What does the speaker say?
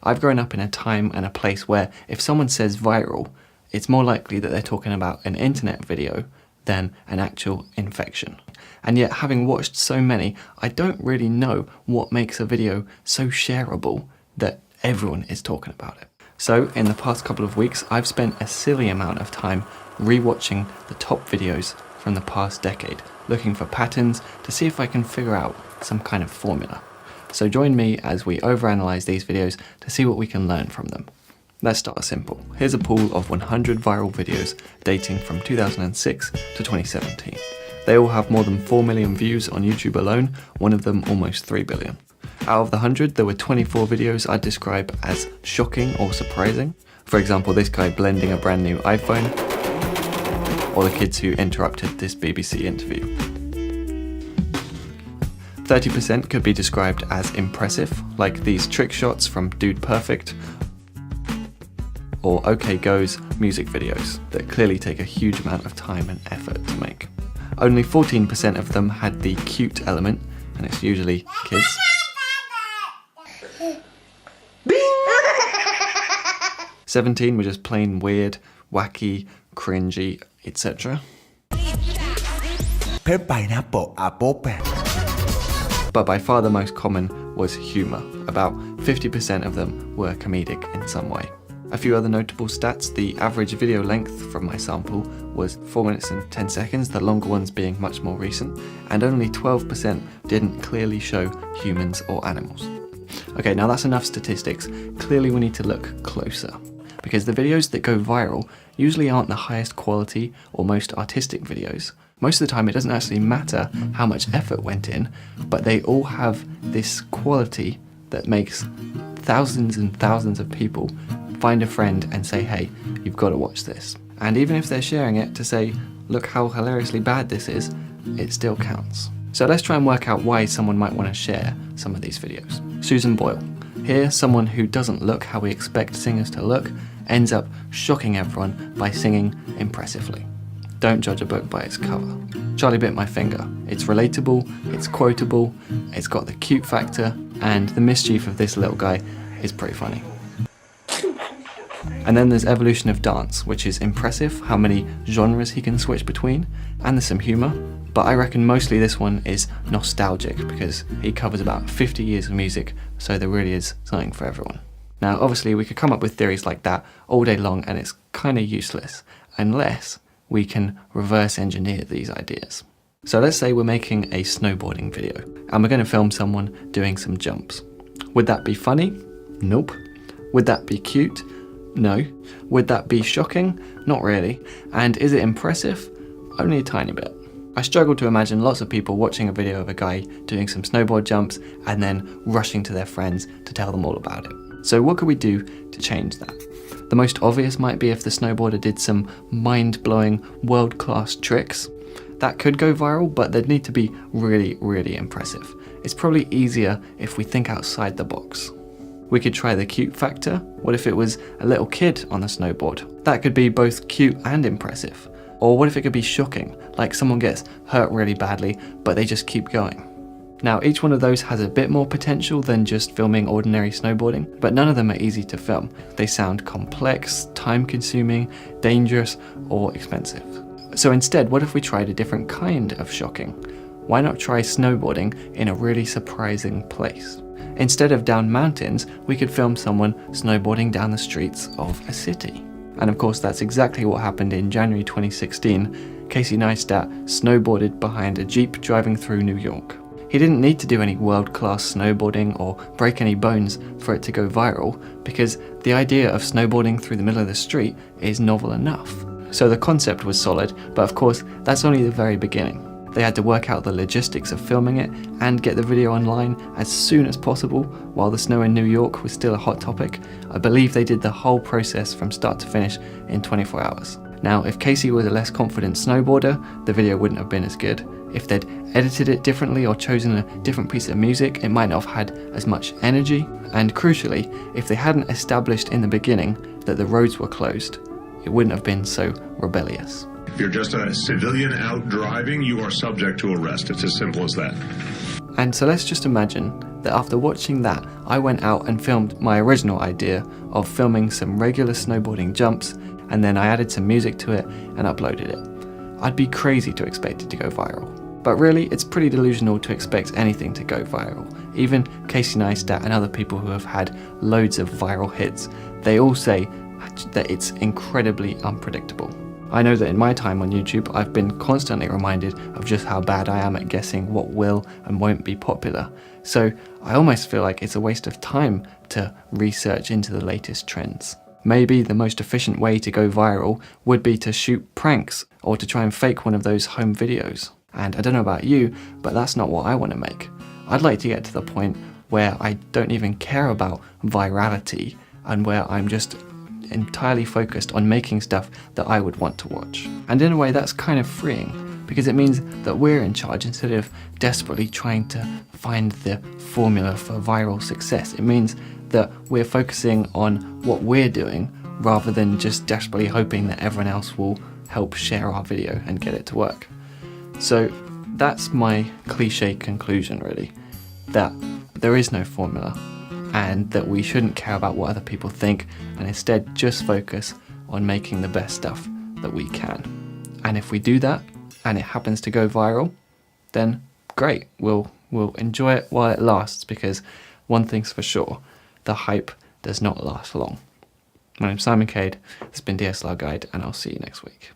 I've grown up in a time and a place where if someone says viral, it's more likely that they're talking about an internet video than an actual infection. And yet, having watched so many, I don't really know what makes a video so shareable that everyone is talking about it. So in the past couple of weeks, I've spent a silly amount of time rewatching the top videos from the past decade, looking for patterns to see if I can figure out some kind of formula. So join me as we overanalyze these videos to see what we can learn from them. Let's start simple. Here's a pool of 100 viral videos dating from 2006 to 2017. They all have more than 4 million views on YouTube alone, one of them almost 3 billion. Out of the 100, there were 24 videos I'd describe as shocking or surprising. For example, this guy blending a brand new iPhone, or the kids who interrupted this BBC interview. 30% could be described as impressive, like these trick shots from Dude Perfect, or OK Go's music videos that clearly take a huge amount of time and effort to make. Only 14% of them had the cute element, and it's usually kids. 17 were just plain weird, wacky, cringy, etc. But by far the most common was humour. About 50% of them were comedic in some way. A few other notable stats: the average video length from my sample was 4 minutes and 10 seconds, the longer ones being much more recent, and only 12% didn't clearly show humans or animals. Okay, now that's enough statistics. Clearly we need to look closer, because the videos that go viral usually aren't the highest quality or most artistic videos. Most of the time it doesn't actually matter how much effort went in, but they all have this quality that makes thousands and thousands of people find a friend and say, hey, you've got to watch this. And even if they're sharing it to say, look how hilariously bad this is, it still counts. So let's try and work out why someone might want to share some of these videos. Susan Boyle. Here, someone who doesn't look how we expect singers to look ends up shocking everyone by singing impressively. Don't judge a book by its cover. Charlie Bit My Finger. It's relatable, it's quotable, it's got the cute factor, and the mischief of this little guy is pretty funny. And then there's Evolution of Dance, which is impressive, how many genres he can switch between, and there's some humour, but I reckon mostly this one is nostalgic because he covers about 50 years of music, so there really is something for everyone. Now obviously we could come up with theories like that all day long and it's kind of useless, unless we can reverse engineer these ideas. So let's say we're making a snowboarding video, and we're going to film someone doing some jumps. Would that be funny? Nope. Would that be cute? No. Would that be shocking? Not really. And is it impressive? Only a tiny bit. I struggle to imagine lots of people watching a video of a guy doing some snowboard jumps and then rushing to their friends to tell them all about it. So what could we do to change that? The most obvious might be if the snowboarder did some mind-blowing, world-class tricks. That could go viral, but they'd need to be really, really impressive. It's probably easier if we think outside the box. We could try the cute factor. What if it was a little kid on a snowboard? That could be both cute and impressive. Or what if it could be shocking, like someone gets hurt really badly, but they just keep going? Now, each one of those has a bit more potential than just filming ordinary snowboarding, but none of them are easy to film. They sound complex, time-consuming, dangerous, or expensive. So instead, what if we tried a different kind of shocking? Why not try snowboarding in a really surprising place? Instead of down mountains, we could film someone snowboarding down the streets of a city. And of course, that's exactly what happened in January 2016. Casey Neistat snowboarded behind a Jeep driving through New York. He didn't need to do any world-class snowboarding or break any bones for it to go viral, because the idea of snowboarding through the middle of the street is novel enough. So the concept was solid, but of course, that's only the very beginning. They had to work out the logistics of filming it and get the video online as soon as possible while the snow in New York was still a hot topic. I believe they did the whole process from start to finish in 24 hours. Now, if Casey was a less confident snowboarder, the video wouldn't have been as good. If they'd edited it differently or chosen a different piece of music, it might not have had as much energy. And crucially, if they hadn't established in the beginning that the roads were closed, it wouldn't have been so rebellious. If you're just a civilian out driving, you are subject to arrest. It's as simple as that. And so let's just imagine that after watching that, I went out and filmed my original idea of filming some regular snowboarding jumps, and then I added some music to it and uploaded it. I'd be crazy to expect it to go viral. But really, it's pretty delusional to expect anything to go viral. Even Casey Neistat and other people who have had loads of viral hits, they all say that it's incredibly unpredictable. I know that in my time on YouTube, I've been constantly reminded of just how bad I am at guessing what will and won't be popular. So I almost feel like it's a waste of time to research into the latest trends. Maybe the most efficient way to go viral would be to shoot pranks or to try and fake one of those home videos. And I don't know about you, but that's not what I want to make. I'd like to get to the point where I don't even care about virality and where I'm just entirely focused on making stuff that I would want to watch. And in a way that's kind of freeing, because it means that we're in charge instead of desperately trying to find the formula for viral success. It means that we're focusing on what we're doing rather than just desperately hoping that everyone else will help share our video and get it to work. So that's my cliche conclusion, really, that there is no formula and that we shouldn't care about what other people think and instead just focus on making the best stuff that we can. And if we do that and it happens to go viral, then great, we'll enjoy it while it lasts, because one thing's for sure, the hype does not last long. My name's Simon Cade, this has been DSLR Guide, and I'll see you next week.